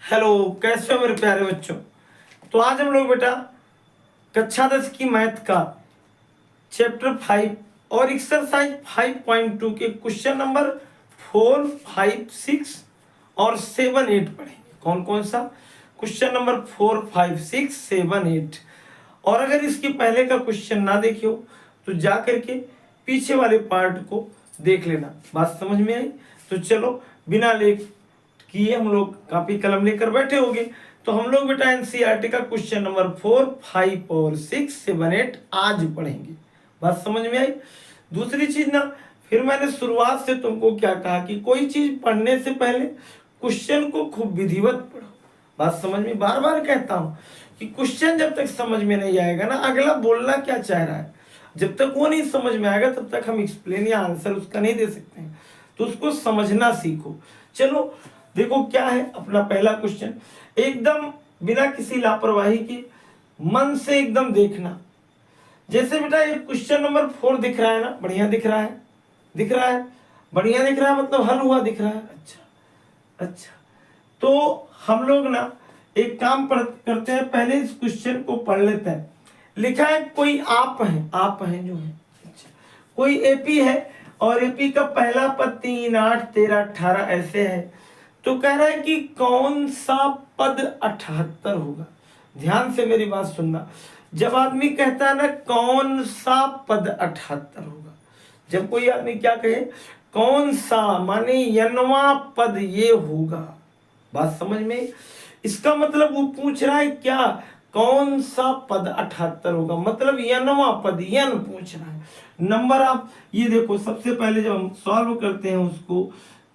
Hello, कैसे हो मेरे प्यारे बच्चों। तो आज हम लोग बेटा कक्षा 10 की मैथ का चैप्टर 5 और एक्सरसाइज 5.2 के क्वेश्चन नंबर 4, 5, 6 और 7, 8 पढ़ेंगे। कौन कौन सा क्वेश्चन नंबर 4, 5, 6, 7, 8। और अगर इसके पहले का क्वेश्चन ना देखे हो तो जा करके पीछे वाले पार्ट को देख लेना। बात समझ में आई? तो चलो बिना लेट किए हम लोग कॉपी कलम लेकर बैठे होंगे। तो हम लोग बेटा एनसीईआरटी का क्वेश्चन नंबर 4, 5 और 6, 7, 8 आज पढ़ेंगे। बात समझ में आई? दूसरी चीज ना, फिर मैंने शुरुआत से तुमको क्या कहा कि कोई चीज पढ़ने से पहले क्वेश्चन को खूब विधिवत पढ़ो। बात समझ में? बार बार कहता हूं कि क्वेश्चन जब तक समझ में नहीं आएगा ना, अगला बोलना क्या चाह रहा है, जब तक वो नहीं समझ में आएगा तब तक हम एक्सप्लेन या आंसर उसका नहीं दे सकते हैं। तो उसको समझना सीखो। चलो देखो क्या है अपना पहला क्वेश्चन। एकदम बिना किसी लापरवाही के मन से एकदम देखना। जैसे बेटा ये क्वेश्चन नंबर 4 दिख रहा है ना, बढ़िया दिख रहा है, दिख रहा है, बढ़िया दिख रहा है, मतलब हल हुआ दिख रहा है। अच्छा, तो हम लोग ना एक काम करते हैं, पहले इस क्वेश्चन को पढ़ लेते हैं। लिखा है कोई आप है जो है, अच्छा, कोई एपी है और एपी का पहला पद 3, 8, 13, 18 ऐसे है। तो कह रहा है कि कौन सा पद 78 होगा। ध्यान से मेरी बात सुनना। जब आदमी कहता है ना कौन सा पद 78 होगा, जब कोई आदमी क्या कहे कौन सा, माने यनवा पद ये होगा। बात समझ में? इसका मतलब वो पूछ रहा है क्या, कौन सा पद 78 होगा, मतलब यनवा पद, यन पूछ रहा है। नंबर आप ये देखो, सबसे पहले जब हम सॉल्व करते हैं उसको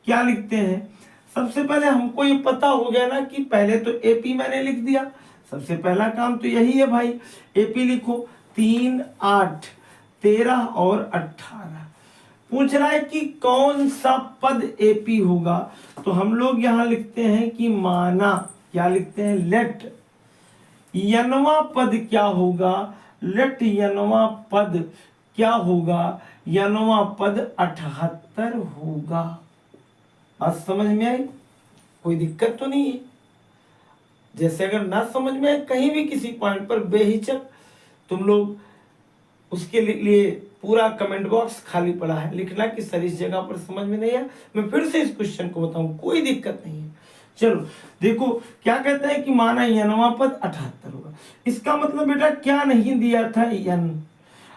क्या लिखते हैं। सबसे पहले हमको ये पता हो गया ना कि पहले तो एपी मैंने लिख दिया। सबसे पहला काम तो यही है भाई, एपी लिखो। 3, 8, 13 और 18 पूछ रहा है कि कौन सा पद एपी होगा। तो हम लोग यहां लिखते हैं कि माना, क्या लिखते हैं, लेट यनवा पद क्या होगा, लेट यनवा पद क्या होगा, यनवा पद 78 होगा। बात समझ में आई? कोई दिक्कत तो नहीं है? जैसे अगर ना समझ में आए कहीं भी किसी पॉइंट पर, बेहिचक तुम लोग उसके लिए पूरा कमेंट बॉक्स खाली पड़ा है, लिखना कि सर इस जगह पर समझ में नहीं आया, मैं फिर से इस क्वेश्चन को बताऊं, कोई दिक्कत नहीं है। चलो देखो क्या कहता है कि माना यनवा पद 78 होगा। इसका मतलब बेटा क्या नहीं दिया था, यन,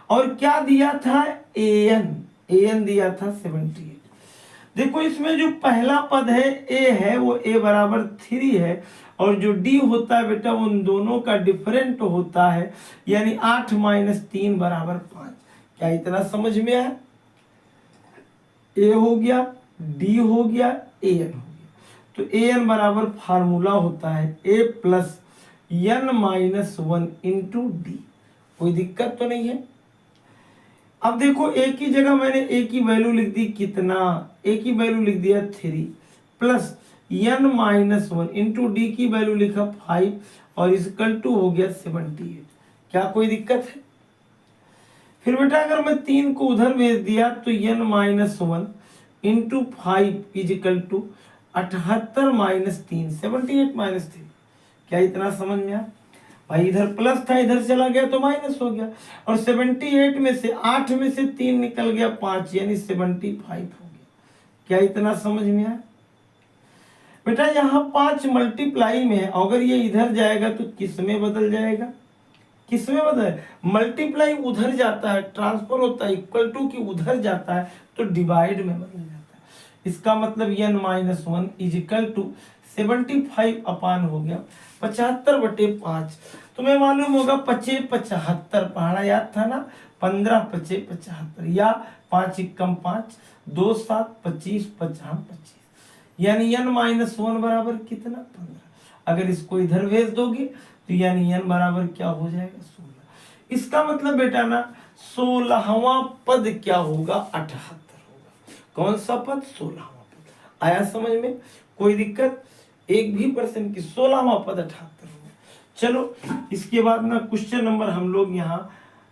और क्या दिया था, एन दिया था 78। देखो इसमें जो पहला पद है ए है, वो ए बराबर 3 है, और जो डी होता है बेटा उन दोनों का डिफरेंट होता है, यानी 8 - 3 बराबर 5। क्या इतना समझ में आया? ए हो गया, डी हो गया, ए एन हो गया। तो ए एन बराबर फार्मूला होता है ए प्लस n - 1 इंटू डी। कोई दिक्कत तो नहीं है? अब देखो ए की जगह मैंने ए की वैल्यू लिख दी, कितना, ए की वैल्यू लिख दिया 3 प्लस n - 1 इंटू डी की वैल्यू लिखा 5 और इक्वल टू हो गया 78। क्या कोई दिक्कत है? फिर बेटा अगर मैं 3 को उधर भेज दिया तो n - 1 into 5 is equal to 78 - 3, 78 - 3। क्या इतना समझ में आया? भाई इधर प्लस था, इधर चला गया तो माइनस हो गया, और 78 में से 8 में से 3 निकल गया 5, यानी 75 हो गया। क्या इतना समझ में आया? बेटा यहाँ 5 मल्टीप्लाई में है, अगर ये इधर जाएगा तो किस में बदल जाएगा, किस में बदल, मल्टीप्लाई उधर जाता है, ट्रांसफर होता है, इक्वल टू की उधर जाता है तो डिवाइड में बदल जाता है। इसका मतलब n - 1 इज इक्वल टू 75 अपान हो गया 75/5। तुम्हें मालूम होगा 5 75 पढ़ना याद था ना, 15 5 75, या 5 एकम 5, 2 7 25 5 25, यानी n - 1 बराबर कितना, 15। अगर इसको इधर भेज दोगे तो यानी n बराबर क्या हो जाएगा, 16। इसका मतलब बेटा ना 16वां पद क्या होगा, 78 होगा। कौन सा पद, 16वां पद। आया समझ में? कोई दिक्कत? एक भी पर्सन की 16वां पद 78 होगा। चलो इसके बाद ना क्वेश्चन नंबर हम लोग यहाँ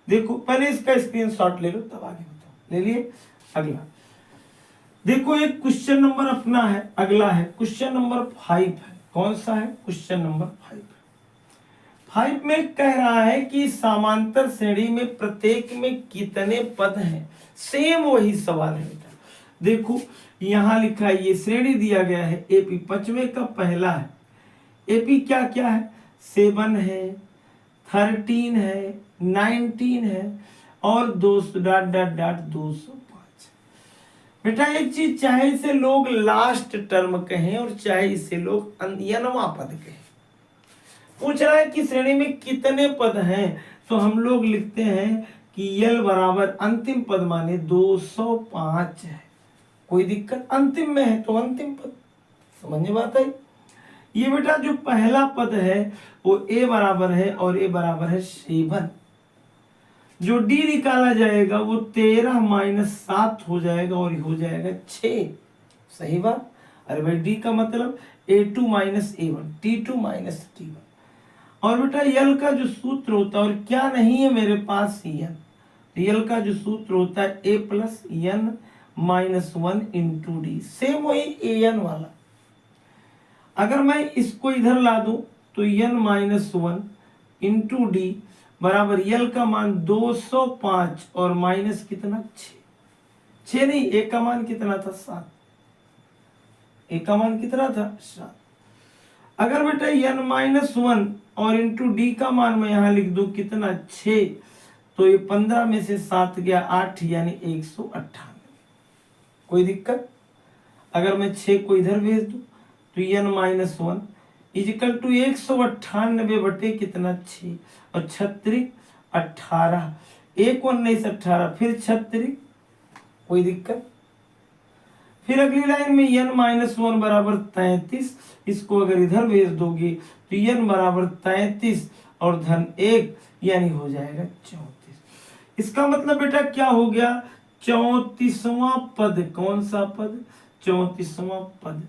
देखो, पहले इसका स्क्रीनशॉट ले लो तब आगे बताओ। ले लिए? अगला देखो, एक क्वेश्चन नंबर अपना है, अगला है क्वेश्चन नंबर 5 है। कौन सा है? क्वेश्चन नंबर 5 में कह रहा है कि समांतर श्रेणी में प्रत्येक में कितने पद हैं। सेम वही सवाल है बेटा। देखो यहां लिखा है, ये श्रेणी दिया गया है एपी, 5वें का पहला है। एपी क्या क्या है? 7 है, 13 है, 19 है और 205। बेटा एक चीज, चाहे इसे लोग लास्ट टर्म कहें और चाहे इसे लोग यनवा पद कहें, पूछ रहा है कि श्रेणी में कितने पद हैं, तो हम लोग लिखते हैं कि यल बराबर अंतिम पद माने 205 है। कोई दिक्कत? अंतिम में है तो अंतिम पद, समझने बात है। ये बेटा जो पहला पद है वो ए बराबर है और ए बराबर है 7। जो डी निकाला जाएगा वो 13 - 7 हो जाएगा और हो जाएगा 6। सही बात। अरे भाई डी का मतलब A2 - A1, T2 - T1। और बेटा यल का जो सूत्र होता है, और क्या नहीं है मेरे पास n, तो यल का जो सूत्र होता है A + n - 1 × d, सेम वही an वाला। अगर मैं इसको इधर ला दूं तो n - 1 × d बराबर यल का मान 205 और माइनस कितना 6 नहीं, ए का मान कितना था 7, ए का मान कितना था 7। अगर बेटा n - 1 और इंटू डी का मान मैं यहां लिख दूं कितना 6, तो ये 15 में से 7 गया 8 यानी 198। कोई दिक्कत? अगर मैं 6 को इधर भेज दूं तो n - 1 इजिकल टू 198 बटे कितना 6 और 36 18, 1 19 18, फिर 36। कोई दिक्कत? फिर अगली लाइन में n - 1 बराबर 33, इसको अगर इधर भेज दोगे तो n बराबर 33 और धन 1 यानी हो जाएगा 34। इसका मतलब बेटा क्या हो गया? 34वां पद। कौन सा पद? 34वां पद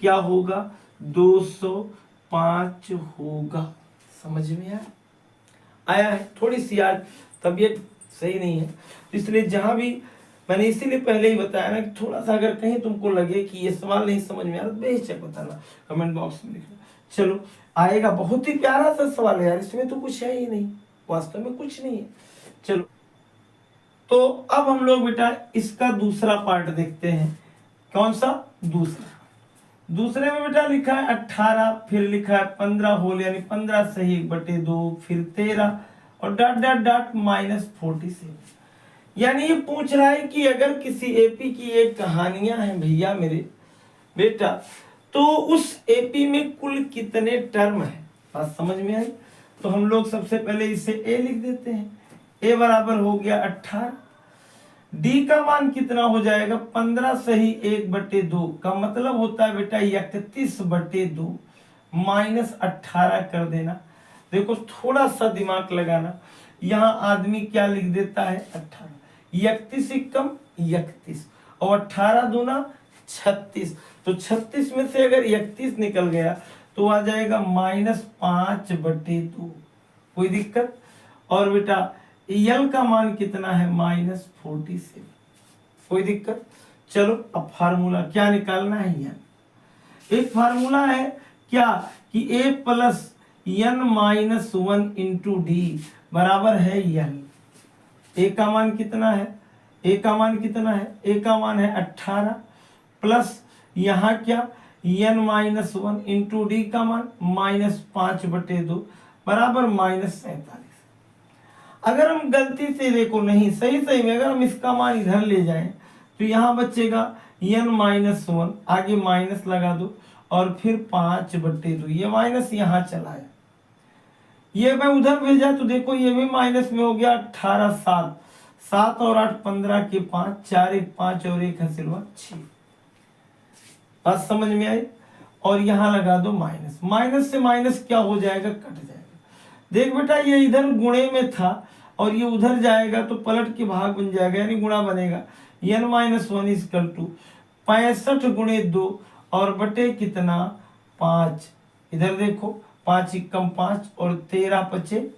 क्या होगा? 205 होगा। समझ में आया है? थोड़ी सी आज तबीयत सही नहीं है, इसलिए जहां भी मैंने इसीलिए पहले ही बताया ना कि थोड़ा सा अगर कहीं तुमको लगे कि ये सवाल नहीं समझ में आ रहा, बेशक बताना, कमेंट बॉक्स में लिखना। चलो आएगा। बहुत ही प्यारा सा सवाल है यार, इसमें तो कुछ है ही नहीं, वास्तव में कुछ नहीं है। चलो तो अब हम लोग बेटा इसका दूसरा पार्ट देखते हैं। कौन सा? दूसरे में बेटा लिखा है 18, फिर लिखा है 15 होल यानी 15 सही 1/2, फिर 13 और डॉट डॉट डॉट -47। यानी ये पूछ रहा है कि अगर किसी एपी की एक कहानियां हैं भैया मेरे बेटा, तो उस एपी में कुल कितने टर्म है। बात समझ में आई? तो हम लोग सबसे पहले इसे ए लिख देते हैं। ए बराबर हो गया 18, डी का मान कितना हो जाएगा 15 सही 1/2 का मतलब होता है बेटा 31/2 -18 कर देना। देखो थोड़ा सा दिमाग लगाना, यहाँ आदमी क्या लिख देता है 18, 31 कम 31 और 18 दूना 36, तो 36 में से अगर 31 निकल गया तो आ जाएगा -5/2। कोई दिक्कत? और बेटा यल का मान कितना है -47। कोई दिक्कत? चलो अब फार्मूला क्या निकालना है यार। एक फार्मूला है क्या कि a + n - 1 × d बराबर है यल। a का मान कितना है? a का मान कितना है? a का मान है 18 प्लस यहाँ क्या n - 1 × d का मान -5/2 बराबर -47। अगर हम गलती से देखो नहीं सही में अगर हम इसका मान इधर ले जाएं तो यहाँ बचेगा n - 1, आगे माइनस लगा दो और फिर 5/2, ये माइनस यहाँ चला है, ये मैं उधर भेजा तो देखो ये भी माइनस में हो गया 18 7, 7 और 8 15 के 5, 4 1 5 और 1 हसिलवा 6। बात समझ में आई? और यहाँ लगा दो माइनस, माइनस से माइनस क्या हो जाएगा? कट जाएगा। देख बेटा ये इधर गुणे में था और ये उधर जाएगा तो पलट के भाग बन जाएगा यानी गुणा बनेगा। n - 1 = 65 × 2 और बटे कितना 5। इधर देखो 5 × 5 और 13 × 5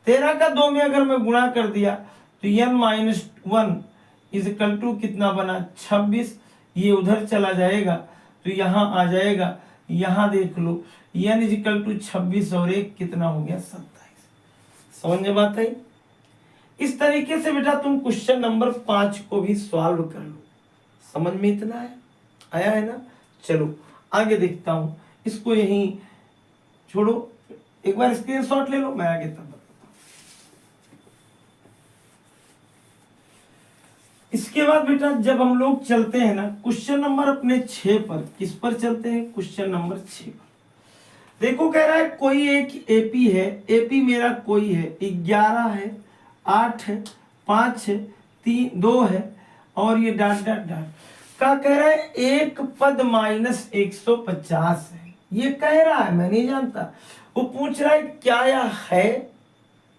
13 का 2 में अगर मैं गुणा कर दिया तो n - 1 = कितना बना 26। ये उधर चला जाएगा तो यहाँ आ जाएगा यहाँ देख लो n इजिकल टू 26 और 1 कितना हो गया 27। समझ में बात आई। इस तरीके से बेटा तुम क्वेश्चन नंबर 5 को भी सॉल्व कर लो। समझ में इतना है, आया है ना। चलो आगे देखता हूं, इसको यहीं छोड़ो, एक बार स्क्रीनशॉट ले लो, मैं आगे तब बताता हूं। इसके बाद बेटा जब हम लोग चलते हैं ना क्वेश्चन नंबर अपने 6 पर, किस पर चलते हैं, क्वेश्चन नंबर 6 पर। देखो कह रहा है कोई एक एपी है, एपी मेरा कोई है, 11 है, 8 है, 5 है, 3 2 है और ये डाट डाट डाट का कह रहा है एक पद माइनस 150 है। ये कह रहा है, मैं नहीं जानता। वो पूछ रहा है क्या यह है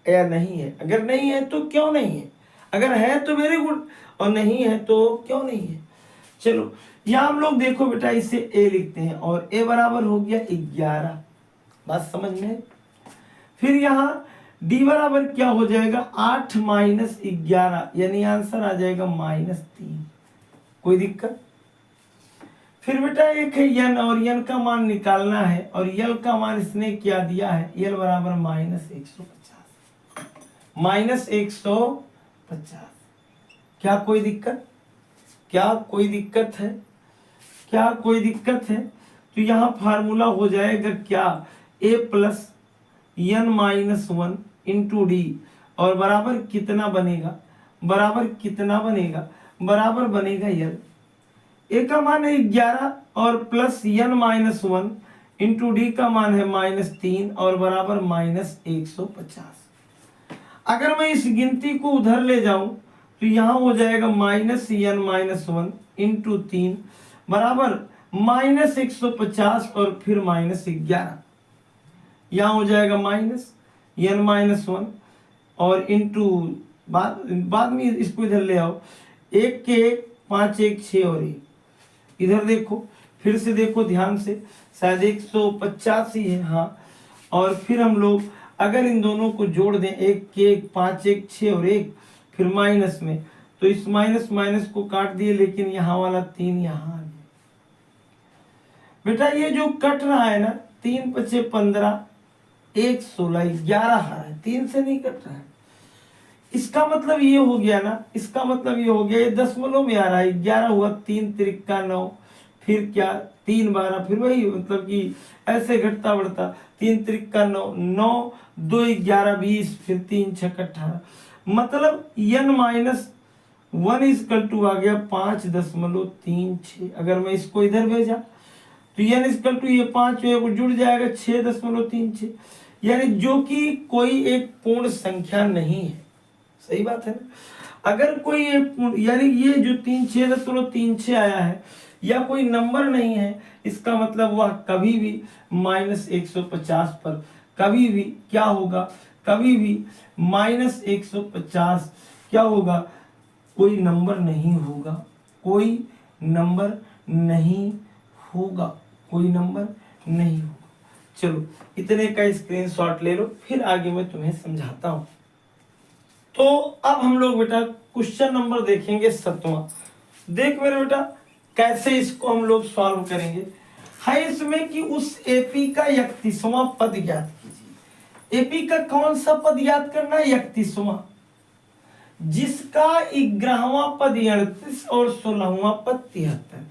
या नहीं है। अगर नहीं है तो क्यों नहीं है, अगर है तो वेरी गुड, और नहीं है तो क्यों नहीं है। चलो यहां हम लोग देखो बेटा इसे ए लिखते हैं और ए बराबर हो गया 11, बात समझ में। फिर यहाँ डी बराबर क्या हो जाएगा 8 माइनस 11, यानी आंसर आ जाएगा -3। कोई दिक्कत। फिर बेटा एक है यन और यन का मान निकालना है और यल का मान इसने क्या दिया है, यल बराबर -150। क्या कोई दिक्कत, क्या कोई दिक्कत है, क्या कोई दिक्कत है। तो यहाँ फार्मूला हो जाएगा क्या, a plus n minus 1 into D और बराबर कितना बनेगा, बराबर कितना बनेगा, बराबर बनेगा यल। ए का मान है 11 और plus n minus 1 into D का मान है -3 और बराबर -150। अगर मैं इस गिनती को उधर ले जाऊं तो यहाँ हो जाएगा -n माइनस 1 इंटू 3 बराबर -150 और फिर -11। यहाँ हो जाएगा -n माइनस 1 और इंटू बाद में इसको इधर ले आओ, 1 के 1 5 1 6 और 1 इधर देखो, फिर से देखो ध्यान से, शायद 150 ही है, हाँ। और फिर हम लोग अगर इन दोनों को जोड़ दें, 1 के 1 5 1 6 और 1 फिर माइनस में, तो इस माइनस माइनस को काट दिए, लेकिन यहाँ वाला 3 यहाँ आ गया। बेटा ये जो कट रहा है ना 3 5 15 1 16 11 है, 3 से नहीं कट रहा है। इसका मतलब ये हो गया ना, इसका मतलब ये हो गया, ये दशमलव में आ रहा है, 11 हुआ, 3 तिरिक्का 9, फिर क्या 3 12, फिर वही मतलब कि ऐसे घटता बढ़ता, 3 तिरिक्का 9 9 2 11 20, फिर 3 6 18, मतलब n माइनस 1 इजकल टू आ गया 5.36। अगर मैं इसको इधर भेजा तो n इजकल टू ये 5 जुड़ जाएगा 6.36, यानी जो कि कोई एक पूर्ण संख्या नहीं है। सही बात है ना। अगर कोई एक यानी ये जो 6.36 आया है या कोई नंबर नहीं है, इसका मतलब वह कभी भी -150 पर कभी भी क्या होगा, कभी भी -150 क्या होगा, कोई नंबर नहीं होगा, कोई नंबर नहीं होगा, कोई नंबर नहीं होगा। चलो इतने का स्क्रीनशॉट ले लो, फिर आगे मैं तुम्हें समझाता हूं। तो अब हम लोग बेटा क्वेश्चन नंबर देखेंगे 7वां। देख मेरे बेटा कैसे इसको हम लोग सॉल्व करेंगे। है इसमें कि उस एपी का 31वां पद याद कीजिए। एपी का कौन सा पद याद करना है, 31वां, जिसका 11वां पद 38 और 16वां पद 73।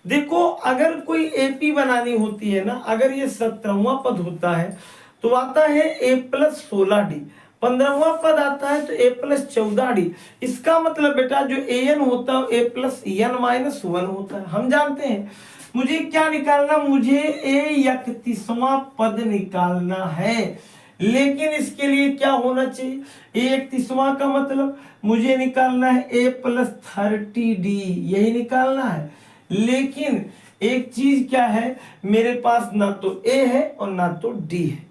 देखो अगर कोई एपी बनानी होती है ना, अगर ये 17वां पद होता है तो आता है a प्लस 16d, 15वां पद आता है तो a प्लस 14d। इसका मतलब बेटा जो an होता है a प्लस n माइनस 1 होता है। हम जानते हैं मुझे क्या निकालना, मुझे a 31वां पद निकालना है, लेकिन इसके लिए क्या होना चाहिए, a 31वां का मतलब मुझे निकालना है a प्लस 30d, यही निकालना है। लेकिन एक चीज क्या है, मेरे पास ना तो a है और ना तो d है।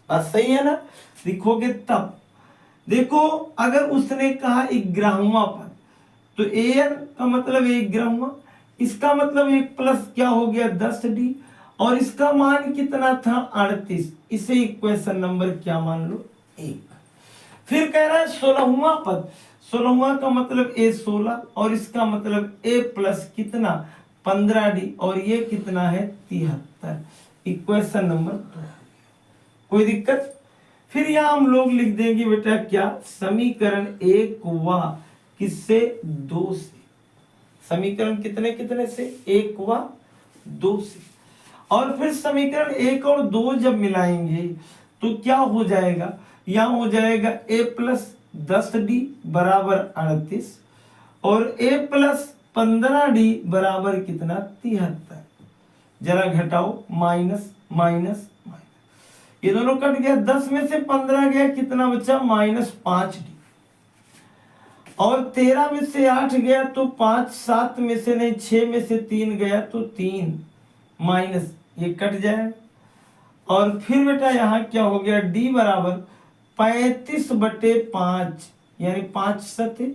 बात सही है ना, लिखोगे तब। देखो अगर उसने कहा 11वां पद तो an का मतलब 11वां, इसका मतलब 1 प्लस क्या हो गया 10d, और इसका मान कितना था 38, इसे इक्वेशन नंबर क्या मान लो 1। फिर कह रहा है 16वां पद, 16वां का मतलब a 16 और इसका मतलब a प्लस कितना 15d और ये कितना है 73। Equation number 2। कोई दिक्कत? फिर यहाँ हम लोग लिख देंगे बेटा क्या, समीकरण 1 व किससे, 2 से। समीकरण कितने कितने से, 1 व 2 से। और फिर समीकरण 1 और 2 जब मिलाएंगे तो क्या हो जाएगा, यहाँ हो जाएगा a प्लस 10d बराबर 38 और a प्लस 15d बराबर कितना, 73। जरा घटाओ, माइनस माइनस माइनस, ये दोनों कट गया, 10 में से 15 गया, कितना बचा, -5d। और 13 में से 8 गया तो 5, 7 में से नहीं, 6 में से 3 गया तो 3, माइनस ये कट जाए। और फिर बेटा यहाँ क्या हो गया, d बराबर 35/5 यानी 5 सते,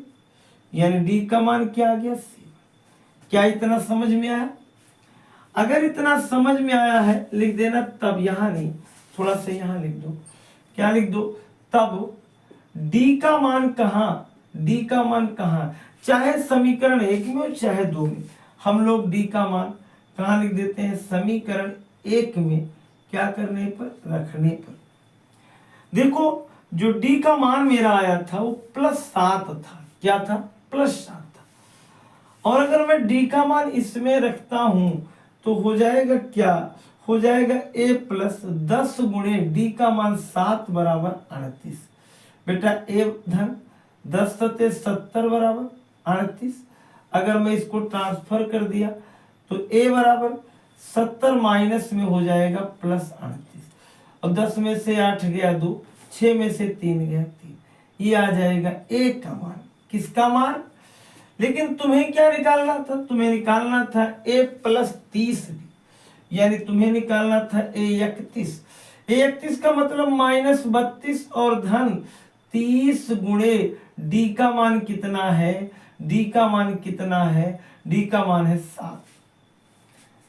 यानी d का मान क्या आ गया, 7। क्या इतना समझ में आया? अगर इतना समझ में आया है लिख देना, तब यहाँ नहीं, थोड़ा सा यहाँ लिख दो। क्या लिख दो, तब d का मान कहाँ, d का मान कहाँ, चाहे समीकरण 1 में हो चाहे 2 में, हम लोग d का मान कहाँ लिख देते हैं, समीकरण 1 में क्या करने पर, रखने पर। देखो जो d का मान मेरा आया था वो +7 था, क्या था, +7 था। और अगर मैं d का मान इसमें रखता हूं तो हो जाएगा क्या, हो जाएगा a प्लस 10 गुणे d का मान 7 बराबर 38। बेटा a धन 10 सते 70 बराबर 38। अगर मैं इसको ट्रांसफर कर दिया तो a बराबर 70 माइनस में हो जाएगा +38 और 10 में से 8 गया 2, 6 में से 3 गया 3, ये आ जाएगा a का मान। किसका मान? लेकिन तुम्हें क्या निकालना था, तुम्हें निकालना था a प्लस 30, यानी तुम्हें निकालना था a 31। a 31 का मतलब -32 और धन 30 गुणे d का मान कितना है, d का मान कितना है, d का मान है 7।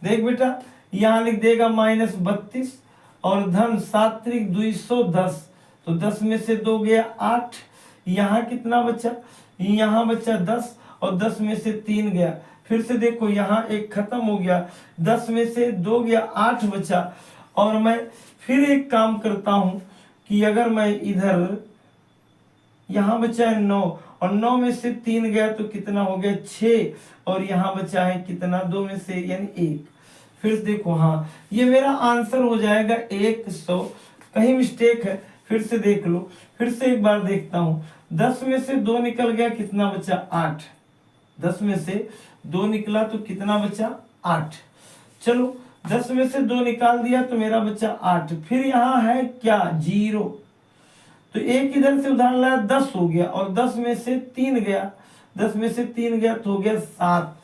देख बेटा यहाँ लिख देगा -32 और धन 7 त्रिक 210, तो 10 में से 2 गया 8, यहाँ कितना बचा, यहाँ बचा 10 और 10 में से 3 गया। फिर से देखो यहाँ एक खत्म हो गया, 10 में से 2 गया, 8 बचा। और मैं फिर एक काम करता हूँ कि अगर मैं इधर, यहाँ बचा है 9 और 9 में से 3 गया तो कितना हो गया, 6, और यहाँ बचा है कितना, 2 में से यानी 1। फिर से देखो, हाँ ये मेरा आंसर हो जाएगा 100। कहीं मिस्टेक है, फिर से देख लो, फिर से एक बार देखता हूँ। 10 में से 2 निकल गया, कितना बचा, 8। 10 में से 2 निकला तो कितना बचा, 8। चलो 10 में से 2 निकाल दिया तो मेरा बचा 8। फिर यहाँ है क्या, 0, तो एक इधर से उधार लाया, 10 हो गया और 10 में से 3 गया, 10 में से 3 गया तो हो गया 7,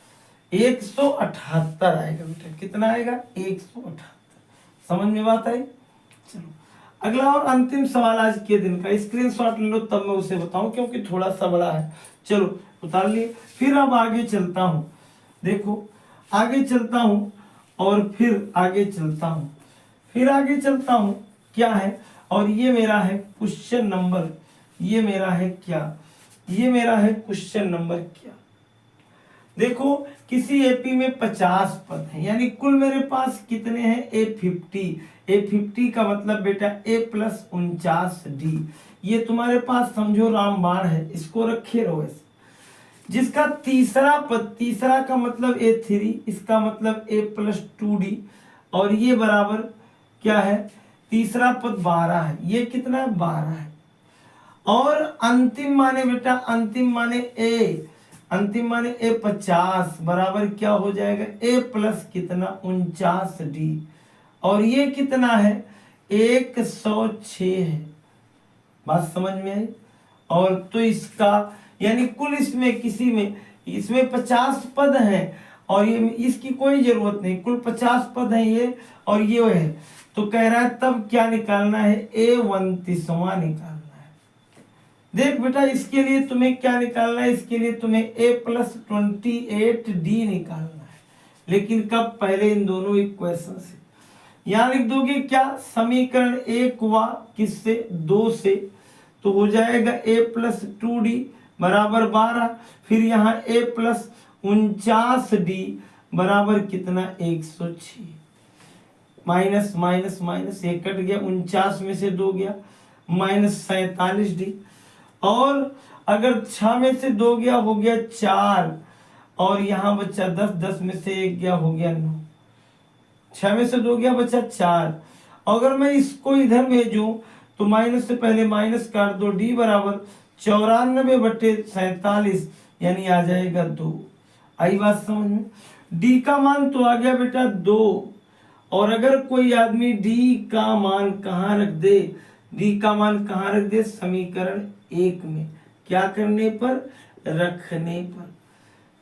178 आएगा बेटा। कितना आएगा, 178। समझ में बात आई? चलो अगला और अंतिम सवाल आज के दिन का, स्क्रीनशॉट ले लो तब मैं उसे बताऊं क्योंकि थोड़ा सा बड़ा है। चलो उतार लिए। फिर अब आगे चलता हूं, देखो आगे चलता हूं और फिर आगे चलता हूं, फिर आगे चलता हूं, क्या है, और ये मेरा है क्वेश्चन नंबर, ये मेरा है क्या, ये मेरा है क्वेश्चन नंबर क्या। देखो किसी एपी में 50 पद हैं, यानी कुल मेरे पास कितने हैं, A50 का मतलब बेटा A प्लस 49D। ये तुम्हारे पास समझो रामबाण है, इसको रखे रहो ऐसे। जिसका तीसरा पद, तीसरा का मतलब A3, इसका मतलब A प्लस 2D, और ये बराबर क्या है, तीसरा पद 12 है, ये कितना है, 12 है। और अंतिम माने बेटा, अंतिम माने A50 बराबर क्या हो जाएगा, A प्लस कितना, 49D, और ये कितना है, 106 है। बात समझ में आई? और तो इसका यानी कुल इसमें किसी में, इसमें 50 पद हैं और ये इसकी कोई जरूरत नहीं, कुल 50 पद हैं ये और ये है, तो कह रहा है तब क्या निकालना है, A29वां निकालना है। देख बेटा इसके लिए तुम्हें क्या निकालना है, इसके लिए तुम्हें A प्लस 28D निकालना है, लेकिन कब, पहले इन दोनों इक्वेशन से। यहां लिख दोगे क्या, समीकरण 1 व किससे, 2 से, तो हो जाएगा A प्लस 2D बराबर 12, फिर यहाँ A प्लस 49D बराबर कितना, 106। माइनस माइनस माइनस, ये कट गया, 49 में से 2 गया, -47D। और अगर 6 में से 2 गया, हो गया 4, और यहाँ बच्चा 10, 10 में से 1 गया, हो गया 9, 6 में से 2 गया, बच्चा 4। अगर मैं इसको इधर भेजूं तो माइनस से पहले माइनस काट दो, D बराबर 94/47, यानी आ जाएगा 2। आई बात समझ में? D का मान तो आ गया बेटा 2। और अगर कोई आदमी D का मान कहाँ रख दे, D का मान कहाँ रख दे, समीकरण 1 में, क्या करने पर, रखने पर।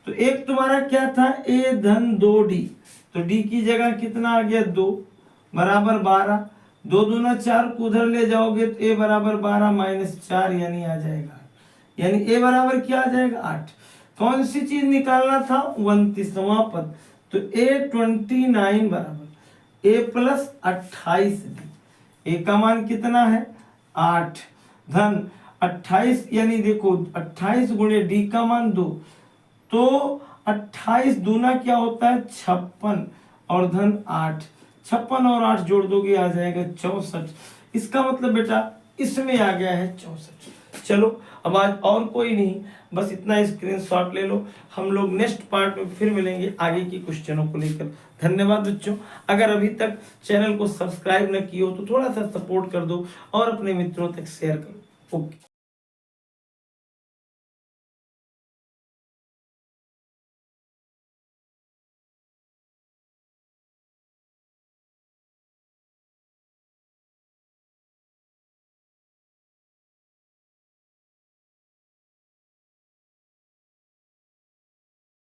तो एक तुम्हारा क्या था, A धन 2D, तो D की जगह कितना आ गया, 2 बराबर 12, 2 दूना 4 को उधर ले जाओगे तो A बराबर 12 माइनस 4, यानी आ जाएगा, यानी A बराबर क्या आ जाएगा, 8। कौन सी चीज निकालना था, 29वां पद, तो A29 बराबर A प्लस 28D। A का मान कितना है, 8 धन 28, यानी देखो 28 गुणे D का मान 2, तो 28 दूना क्या होता है, 56, और धन 8, 56 और 8 जोड़ दोगे आ जाएगा 64। इसका मतलब बेटा इसमें आ गया है 64। चलो अब आज और कोई नहीं, बस इतना स्क्रीनशॉट ले लो। हम लोग नेक्स्ट पार्ट में फिर मिलेंगे आगे की क्वेश्चनों को लेकर। धन्यवाद बच्चों। अगर अभी तक चैनल को सब्सक्राइब न किए हो तो थोड़ा सा सपोर्ट कर दो और अपने मित्रों तक शेयर करो। ओके।